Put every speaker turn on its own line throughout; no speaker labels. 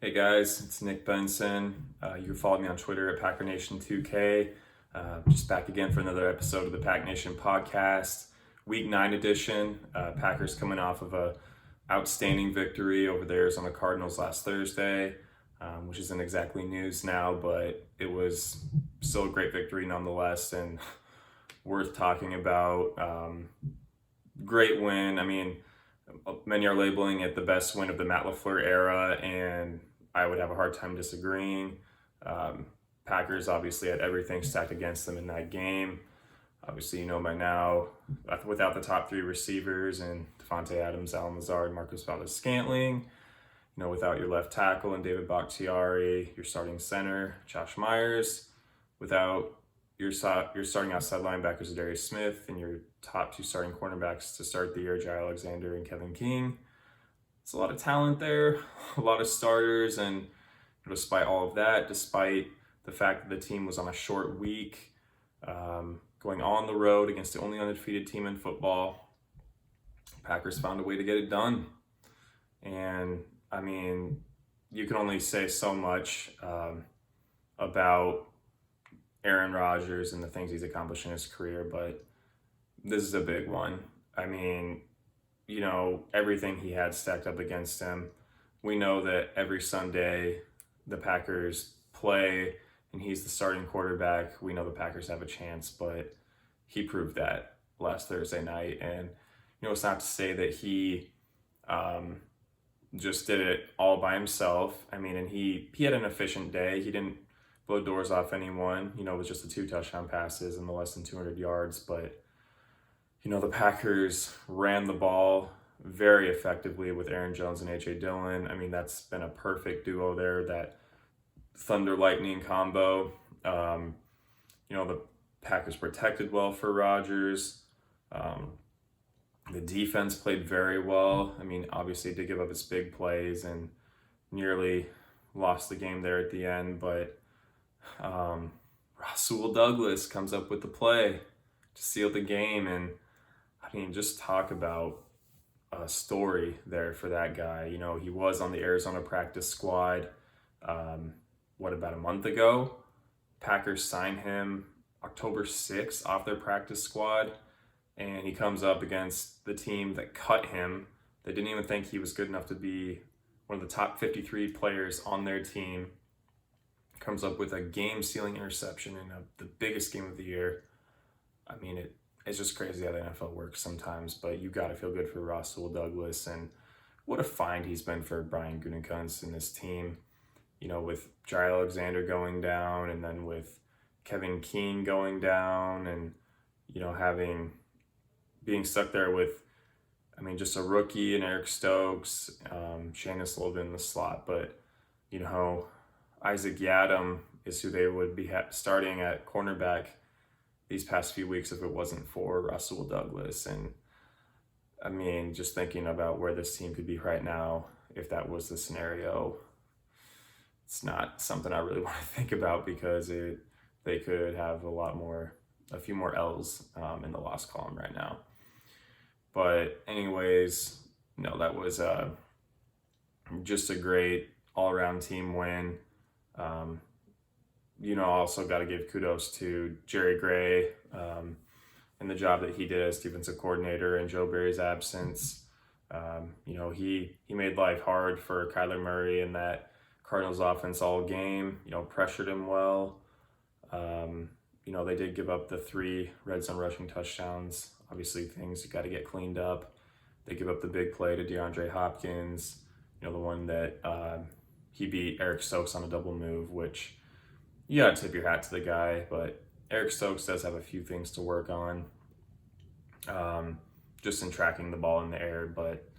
Hey guys, it's Nick Benson. You can follow me on Twitter at PackerNation2K. Just back again for another episode of the Pack Nation podcast, Week 9 edition. Packers coming off of a outstanding victory over the Arizona Cardinals last Thursday, which isn't exactly news now, but it was still a great victory nonetheless and worth talking about. Great win. I mean, many are labeling it the best win of the Matt LaFleur era, and I would have a hard time disagreeing. Packers obviously had everything stacked against them in that game. Obviously, you know by now, without the top three receivers and Devontae Adams, Allen Lazard, Marcus Valdes-Scantling, without your left tackle and David Bakhtiari, your starting center, Josh Myers, without your starting outside linebackers, Jaire Smith, and your top two starting cornerbacks to start the year, Jaire Alexander and Kevin King. It's a lot of talent there, a lot of starters, and despite all of that, despite the fact that the team was on a short week, going on the road against the only undefeated team in football, Packers found a way to get it done. And I mean, you can only say so much about Aaron Rodgers and the things he's accomplished in his career, but this is a big one. I mean, everything he had stacked up against him. We know that every Sunday the Packers play and he's the starting quarterback. We know the Packers have a chance, but he proved that last Thursday night. And, it's not to say that he just did it all by himself. I mean, and he had an efficient day. He didn't blow doors off anyone, with just the 2 touchdown passes and the less than 200 yards. But, the Packers ran the ball very effectively with Aaron Jones and A.J. Dillon. I mean, that's been a perfect duo there, that thunder lightning combo. The Packers protected well for Rodgers. The defense played very well. I mean, obviously did give up its big plays and nearly lost the game there at the end, but Rasul Douglas comes up with the play to seal the game. And I mean, just talk about a story there for that guy. He was on the Arizona practice squad, about a month ago. Packers signed him October 6th off their practice squad, and he comes up against the team that cut him. They didn't even think he was good enough to be one of the top 53 players on their team. Comes up with a game-sealing interception in the biggest game of the year. I mean, it's just crazy how the NFL works sometimes, but you got to feel good for Rasul Douglas, and what a find he's been for Brian Gutekunst and this team. With Jaire Alexander going down, and then with Kevin King going down, and being stuck there with, just a rookie and Eric Stokes, Seamus Logan in the slot, but Isaac Yiadom is who they would be starting at cornerback these past few weeks if it wasn't for Rasul Douglas. And I mean, just thinking about where this team could be right now, if that was the scenario, it's not something I really want to think about, because they could have a few more L's in the loss column right now. But anyways, that was just a great all-around team win. Also got to give kudos to Jerry Gray and the job that he did as defensive coordinator in Joe Barry's absence. He made life hard for Kyler Murray in that Cardinals offense all game, pressured him well. They did give up the 3 red zone rushing touchdowns. Obviously, things you got to get cleaned up. They give up the big play to DeAndre Hopkins, the one that he beat Eric Stokes on a double move, which you got to tip your hat to the guy. But Eric Stokes does have a few things to work on, just in tracking the ball in the air. But,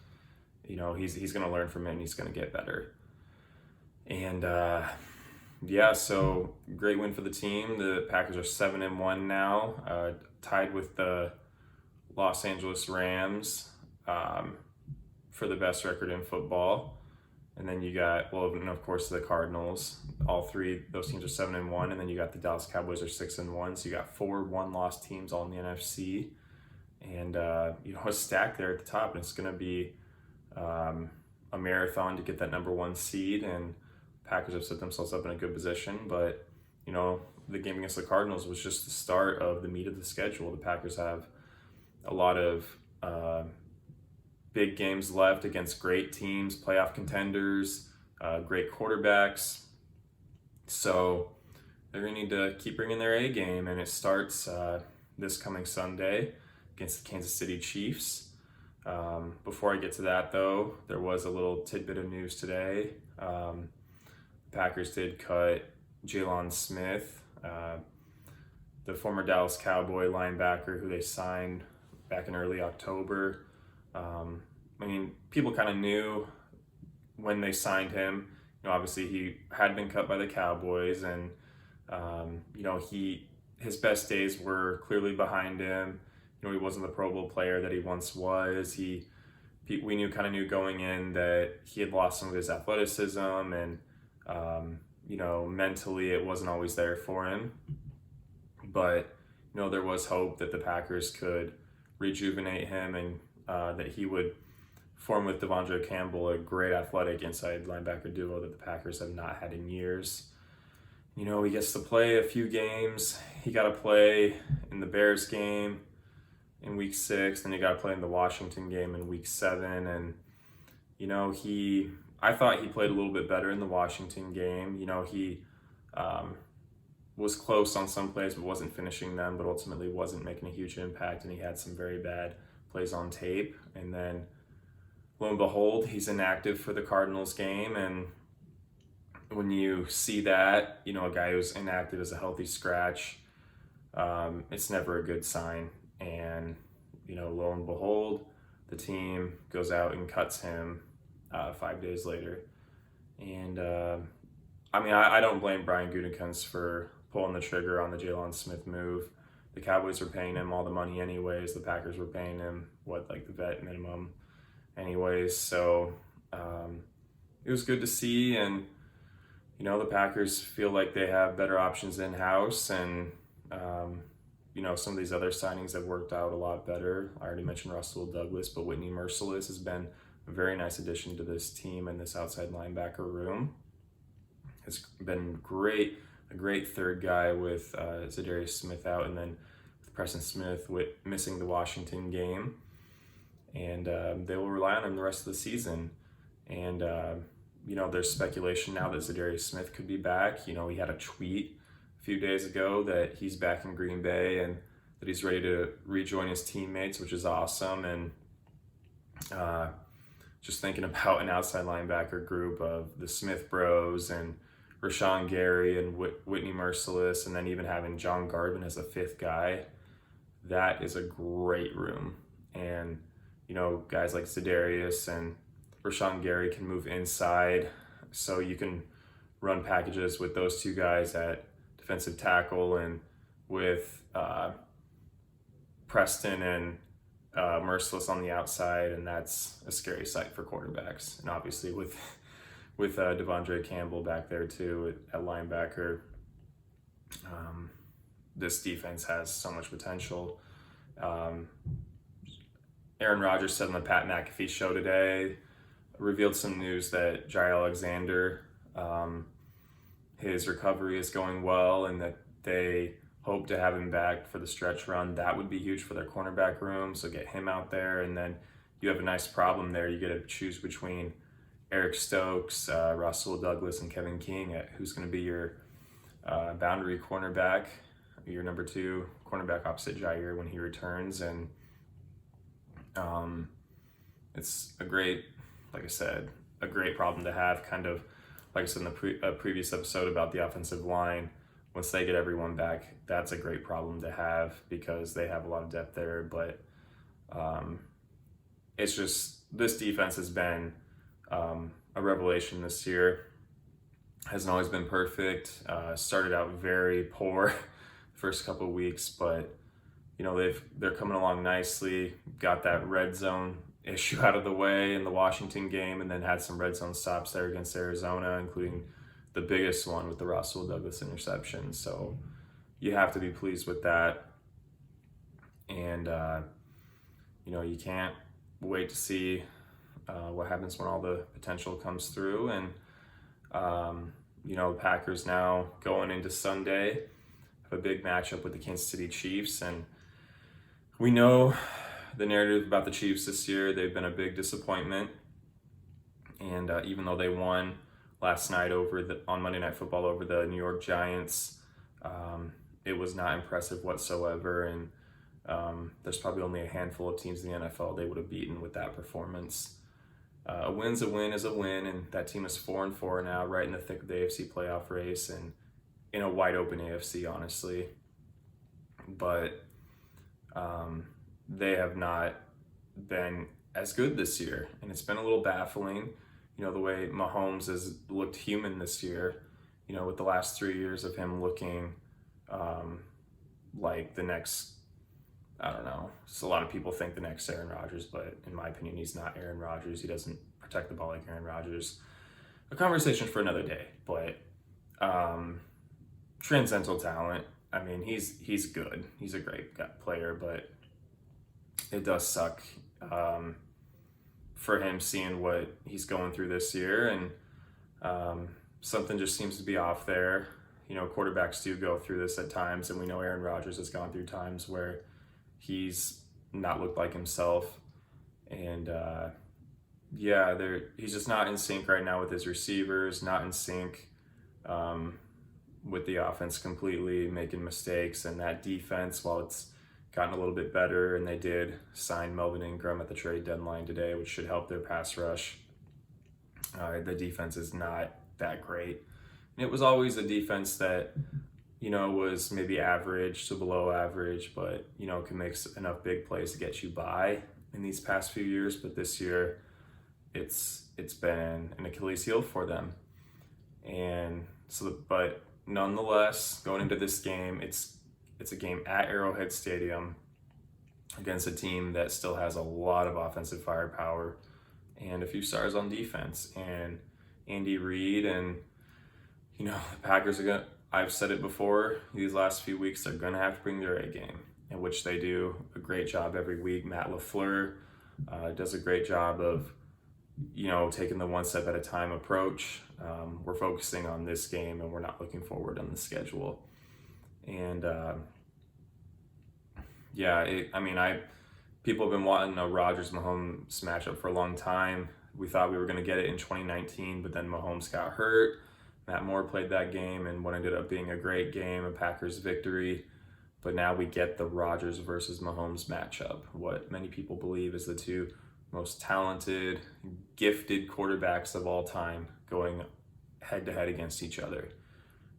he's going to learn from it, and he's going to get better. And, so great win for the team. The Packers are 7-1 now, tied with the Los Angeles Rams for the best record in football. And then you got, and of course, the Cardinals. All 3 those teams are 7-1, and then you got the Dallas Cowboys are 6-1. So you got 4 one-loss teams all in the NFC, and a stack there at the top. And it's going to be a marathon to get that number 1 seed, and Packers have set themselves up in a good position, but the game against the Cardinals was just the start of the meat of the schedule. The Packers have a lot of big games left against great teams, playoff contenders, great quarterbacks. So they're going to need to keep bringing their A game, and it starts this coming Sunday against the Kansas City Chiefs. Before I get to that, though, there was a little tidbit of news today. The Packers did cut Jaylon Smith, the former Dallas Cowboy linebacker who they signed back in early October. People kind of knew when they signed him. Obviously he had been cut by the Cowboys, and his best days were clearly behind him. He wasn't the Pro Bowl player that he once was. We knew going in that he had lost some of his athleticism, and mentally it wasn't always there for him. But there was hope that the Packers could rejuvenate him, and that he would form with Devondre Campbell, a great athletic inside linebacker duo that the Packers have not had in years. He gets to play a few games. He got to play in the Bears game in week 6, then he got to play in the Washington game in week 7, and I thought he played a little bit better in the Washington game. He was close on some plays but wasn't finishing them, but ultimately wasn't making a huge impact, and he had some very bad plays on tape. And then lo and behold, he's inactive for the Cardinals game, and when you see that, a guy who's inactive as a healthy scratch, it's never a good sign. And lo and behold, the team goes out and cuts him 5 days later. And I don't blame Brian Gutekunst for pulling the trigger on the Jaylon Smith move. The Cowboys were paying him all the money anyways. The Packers were paying him the vet minimum anyways. So it was good to see, and the Packers feel like they have better options in-house, and some of these other signings have worked out a lot better. I already mentioned Russell Douglas, but Whitney Mercilus has been a very nice addition to this team and this outside linebacker room. It's been a great third guy with Jaire Smith out, and then with Preston Smith missing the Washington game. And they will rely on him the rest of the season. And, there's speculation now that Jaire Smith could be back. He had a tweet a few days ago that he's back in Green Bay and that he's ready to rejoin his teammates, which is awesome. And just thinking about an outside linebacker group of the Smith Bros and Rashawn Gary and Whitney Mercilus, and then even having John Gardman as a 5th guy, that is a great room. And guys like Za'Darius and Rashawn Gary can move inside, so you can run packages with those 2 guys at defensive tackle, and with Preston and Mercilus on the outside, and that's a scary sight for quarterbacks. And obviously with Devondre Campbell back there too at linebacker, this defense has so much potential. Aaron Rodgers said on the Pat McAfee show today, revealed some news that Jaire Alexander, his recovery is going well, and that they hope to have him back for the stretch run. That would be huge for their cornerback room, so get him out there, and then you have a nice problem there. You get to choose between Eric Stokes, Russell Douglas, and Kevin King at who's going to be your boundary cornerback, your number 2 cornerback opposite Jaire when he returns. And it's a great problem to have, kind of like I said in the previous episode about the offensive line. Once they get everyone back, that's a great problem to have because they have a lot of depth there. But it's just, this defense has been a revelation this year. Hasn't always been perfect. Started out very poor the first couple of weeks, but they're coming along nicely. Got that red zone issue out of the way in the Washington game, and then had some red zone stops there against Arizona, including the biggest one with the Russell Douglas interception. So you have to be pleased with that. And you can't wait to see what happens when all the potential comes through. And The Packers now going into Sunday have a big matchup with the Kansas City Chiefs, and we know the narrative about the Chiefs this year. They've been a big disappointment, and even though they won last night on Monday Night Football over the New York Giants, it was not impressive whatsoever, and there's probably only a handful of teams in the NFL they would have beaten with that performance. A win's a win is a win, and that team is 4-4 now, right in the thick of the AFC playoff race, and in a wide open AFC, honestly. But they have not been as good this year, and it's been a little baffling. The way Mahomes has looked human this year, with the last 3 years of him looking like the next, I don't know. So a lot of people think the next Aaron Rodgers, but in my opinion, he's not Aaron Rodgers. He doesn't protect the ball like Aaron Rodgers. A conversation for another day, but transcendental talent. I mean, he's good. He's a great player, but it does suck for him seeing what he's going through this year, and something just seems to be off there. Quarterbacks do go through this at times, and we know Aaron Rodgers has gone through times where he's not looked like himself, and he's just not in sync right now with his receivers, not in sync with the offense completely, making mistakes, and that defense, while it's gotten a little bit better, and they did sign Melvin Ingram at the trade deadline today, which should help their pass rush, the defense is not that great. And it was always a defense that was maybe average to below average, but, can make enough big plays to get you by in these past few years. But this year, it's been an Achilles heel for them. And but nonetheless, going into this game, it's a game at Arrowhead Stadium against a team that still has a lot of offensive firepower and a few stars on defense. And Andy Reid and, the Packers are I've said it before, these last few weeks, they're going to have to bring their A game, in which they do a great job every week. Matt LaFleur does a great job of, taking the one step at a time approach. We're focusing on this game, and we're not looking forward on the schedule. And people have been wanting a Rodgers-Mahomes matchup for a long time. We thought we were going to get it in 2019, but then Mahomes got hurt. Matt Moore played that game and what ended up being a great game, a Packers victory. But now we get the Rodgers versus Mahomes matchup, what many people believe is the two most talented, gifted quarterbacks of all time going head-to-head against each other.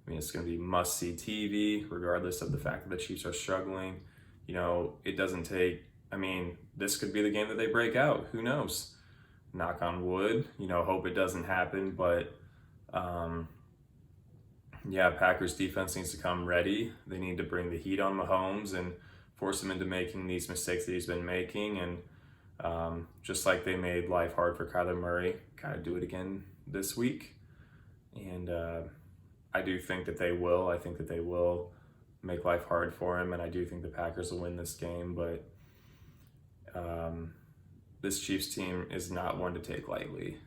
I mean, it's going to be must-see TV, regardless of the fact that the Chiefs are struggling. It doesn't take, this could be the game that they break out. Who knows? Knock on wood, hope it doesn't happen, but Packers defense needs to come ready. They need to bring the heat on Mahomes and force him into making these mistakes that he's been making. And just like they made life hard for Kyler Murray, gotta do it again this week. And I do think that they will. I think that they will make life hard for him, and I do think the Packers will win this game. But this Chiefs team is not one to take lightly.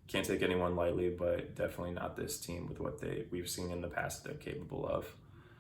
Can't take anyone lightly, but definitely not this team with what we've seen in the past that they're capable of.